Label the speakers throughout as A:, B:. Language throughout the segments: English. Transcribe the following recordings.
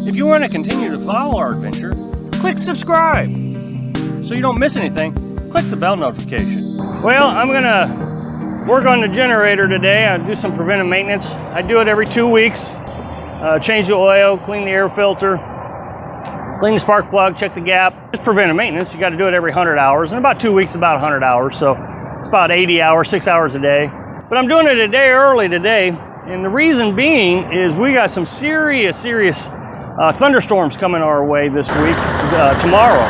A: If you want to continue to follow our adventure, click subscribe. So you don't miss anything, click the bell notification. Well, I'm gonna work on the generator today. I'll do some preventive maintenance. I do it every 2 weeks. Change the oil, clean the air filter, clean the spark plug, check the gap. It's preventive maintenance. You got to do it every 100 hours. In about 2 weeks, about 100 hours. So it's about 80 hours, 6 hours a day. But I'm doing it a day early today. And the reason being is we got some serious thunderstorms coming our way this week, tomorrow.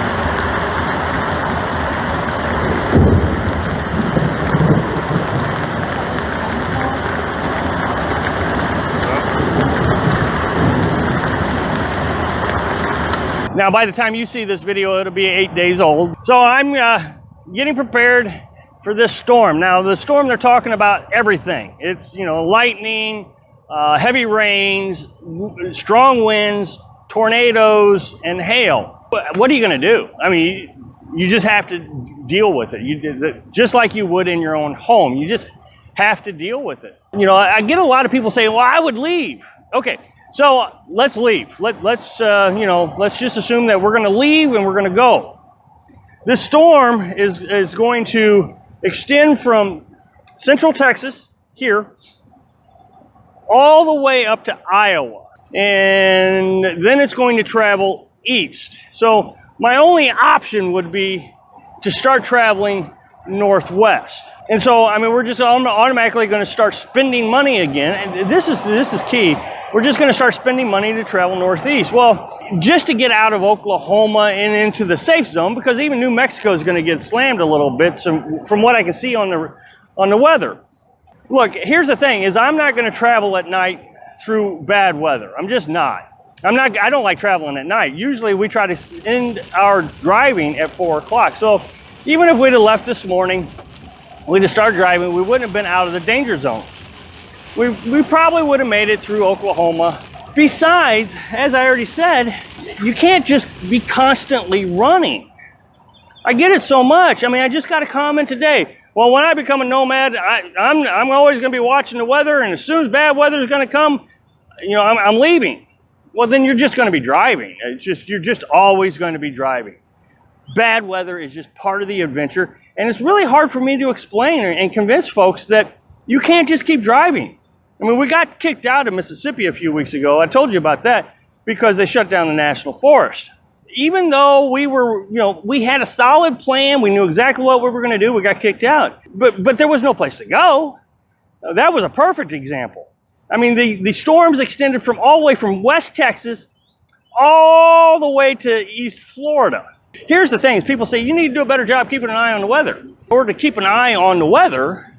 A: Now, by the time you see this video, it'll be 8 days old. So I'm getting prepared for this storm. Now, the storm, they're talking about everything. It's, lightning, heavy rains, strong winds, tornadoes, and hail. What are you going to do? I mean, you just have to deal with it. Just like you would in your own home. You just have to deal with it. I get a lot of people saying, well, I would leave. Okay. So let's leave. Let's just assume that we're going to leave and we're going to go. This storm is going to extend from central Texas here all the way up to Iowa, and then it's going to travel east. So my only option would be to start traveling northwest. And so, I mean, we're just automatically going to start spending money again. And this is key. We're just going to start spending money to travel northeast. Well, just to get out of Oklahoma and into the safe zone, because even New Mexico is going to get slammed a little bit. So from what I can see on the weather. Look, here's the thing: is I'm not going to travel at night through bad weather. I'm just not. I don't like traveling at night. Usually we try to end our driving at 4 o'clock. So even if we'd have left this morning, we'd have started driving, we wouldn't have been out of the danger zone. We probably would have made it through Oklahoma. Besides, as I already said, you can't just be constantly running. I get it so much. I mean, I just got a comment today. Well, when I become a nomad, I'm always going to be watching the weather, and as soon as bad weather is going to come, I'm leaving. Well, then you're just going to be driving. You're just always going to be driving. Bad weather is just part of the adventure, and it's really hard for me to explain and convince folks that you can't just keep driving. I mean, we got kicked out of Mississippi a few weeks ago. I told you about that because they shut down the national forest. Even though we had a solid plan, we knew exactly what we were going to do, we got kicked out. But there was no place to go. That was a perfect example. I mean, the storms extended all the way from West Texas all the way to East Florida. Here's the thing, is people say you need to do a better job keeping an eye on the weather. In order to keep an eye on the weather,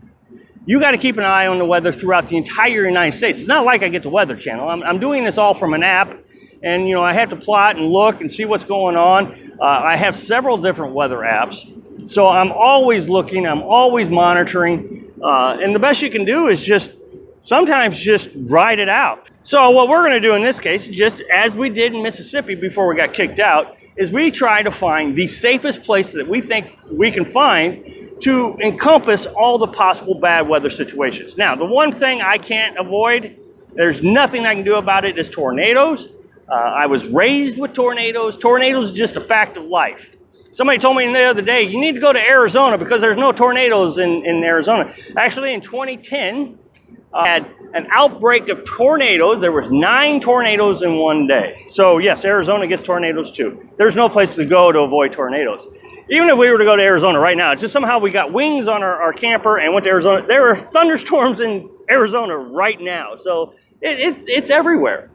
A: you got to keep an eye on the weather throughout the entire United States. It's not like I get the Weather Channel. I'm doing this all from an app, and I have to plot and look and see what's going on. I have several different weather apps, so I'm always looking, I'm always monitoring, and the best you can do is sometimes just ride it out. So what we're going to do in this case, just as we did in Mississippi before we got kicked out, is we try to find the safest place that we think we can find to encompass all the possible bad weather situations. Now, the one thing I can't avoid, there's nothing I can do about it, is tornadoes. I was raised with tornadoes. Tornadoes are just a fact of life. Somebody told me the other day, you need to go to Arizona because there's no tornadoes in Arizona. Actually, in 2010, I had an outbreak of tornadoes. There was 9 tornadoes in one day. So yes, Arizona gets tornadoes too. There's no place to go to avoid tornadoes. Even if we were to go to Arizona right now, it's just somehow we got wings on our camper and went to Arizona. There are thunderstorms in Arizona right now. So it's everywhere.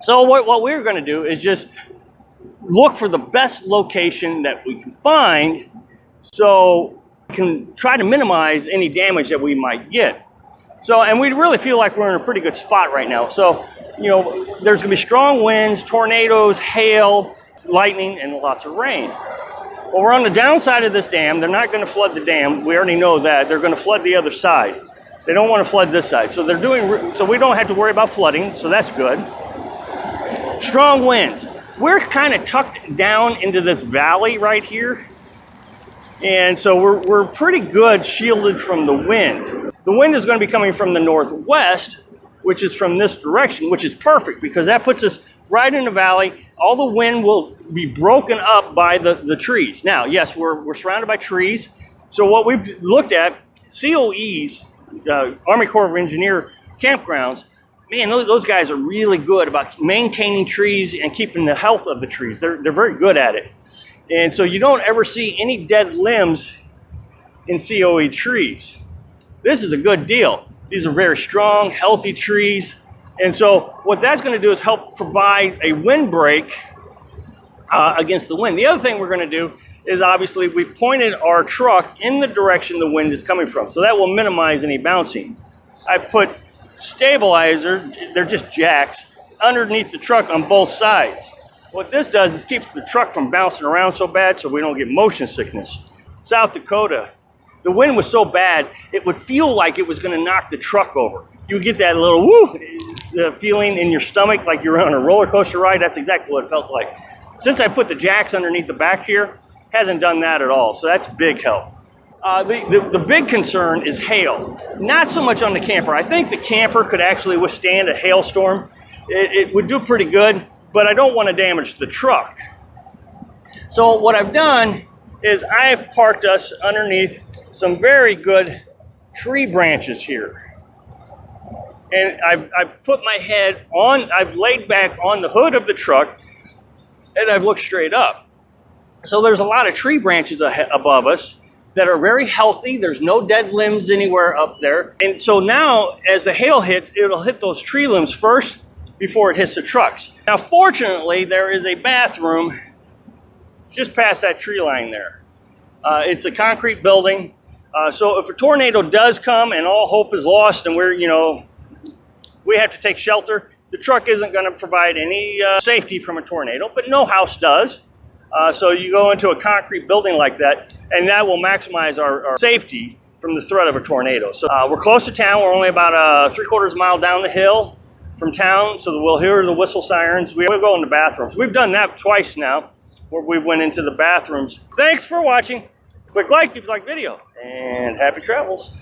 A: So what we're going to do is just look for the best location that we can find so we can try to minimize any damage that we might get. So, and we really feel like we're in a pretty good spot right now. So, there's going to be strong winds, tornadoes, hail, lightning, and lots of rain. Well, we're on the downside of this dam. They're not going to flood the dam. We already know that. They're going to flood the other side. They don't want to flood this side. So so we don't have to worry about flooding. So that's good. Strong winds. We're kind of tucked down into this valley right here. And so we're pretty good shielded from the wind. The wind is going to be coming from the northwest, which is from this direction, which is perfect because that puts us right in the valley. All the wind will be broken up by the trees. Now, yes, we're surrounded by trees. So what we've looked at, COEs, Army Corps of Engineer campgrounds, man, those guys are really good about maintaining trees and keeping the health of the trees. They're very good at it. And so you don't ever see any dead limbs in COE trees. This is a good deal. These are very strong, healthy trees. And so what that's going to do is help provide a windbreak against the wind. The other thing we're going to do is obviously we've pointed our truck in the direction the wind is coming from. So that will minimize any bouncing. I've put stabilizer, they're just jacks, underneath the truck on both sides. What this does is keeps the truck from bouncing around so bad so we don't get motion sickness. South Dakota, the wind was so bad, it would feel like it was going to knock the truck over. You would get that little woo feeling in your stomach like you're on a roller coaster ride. That's exactly what it felt like. Since I put the jacks underneath the back here, hasn't done that at all. So that's big help. The big concern is hail. Not so much on the camper. I think the camper could actually withstand a hailstorm. It would do pretty good, but I don't want to damage the truck. So what I've done is I have parked us underneath some very good tree branches here. And I've put my head on, I've laid back on the hood of the truck, and I've looked straight up. So there's a lot of tree branches above us that are very healthy. There's no dead limbs anywhere up there. And so now, as the hail hits, it'll hit those tree limbs first before it hits the trucks. Now, fortunately, there is a bathroom just past that tree line there. It's a concrete building. So if a tornado does come and all hope is lost and we have to take shelter, the truck isn't going to provide any safety from a tornado, but no house does. So you go into a concrete building like that, and that will maximize our safety from the threat of a tornado. So we're close to town. We're only about 3/4 mile down the hill from town, so we'll hear the whistle sirens. We'll go in the bathrooms. We've done that twice now, where we went into the bathrooms. Thanks for watching. Click like if you like the video, and happy travels.